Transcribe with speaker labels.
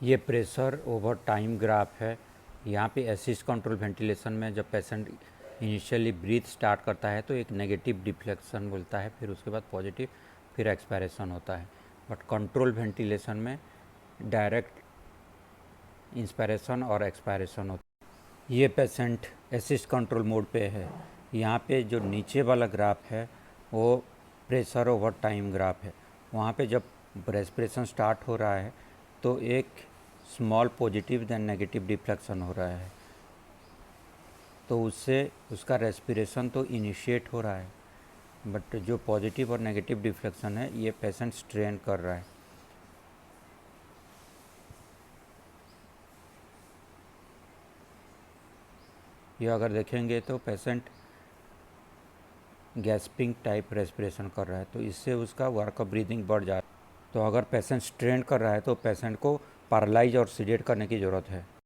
Speaker 1: ये pressure over time graph है। यहाँ पे असिस्ट कंट्रोल वेंटिलेशन में जब पेशेंट इनिशियली ब्रीथ स्टार्ट करता है तो एक नेगेटिव डिफ्लेक्शन बोलता है, फिर उसके बाद पॉजिटिव, फिर एक्सपायरेशन होता है। बट कंट्रोल वेंटिलेशन में डायरेक्ट इंस्पायरेशन और एक्सपायरेशन होता है। ये पेशेंट असिस्ट कंट्रोल मोड पे है। यहाँ पे जो नीचे वाला ग्राफ है वो प्रेशर ओवर टाइम ग्राफ है। वहाँ पे जब रेस्पिरेशन स्टार्ट हो रहा है तो एक small positive then negative deflection हो रहा है, तो उससे उसका रेस्पिरेशन तो इनिशिएट हो रहा है, बट जो पॉजिटिव और नेगेटिव डिफ्लेक्शन है ये पेशेंट स्ट्रेन कर रहा है। ये अगर देखेंगे तो पेशेंट गैस्पिंग टाइप रेस्पिरेशन कर रहा है, तो इससे उसका वर्क ऑफ ब्रीदिंग बढ़ जा रहा है। तो अगर पेशेंट स्ट्रेन कर रहा है तो पेशेंट को पैरालाइज और सीडेट करने की ज़रूरत है।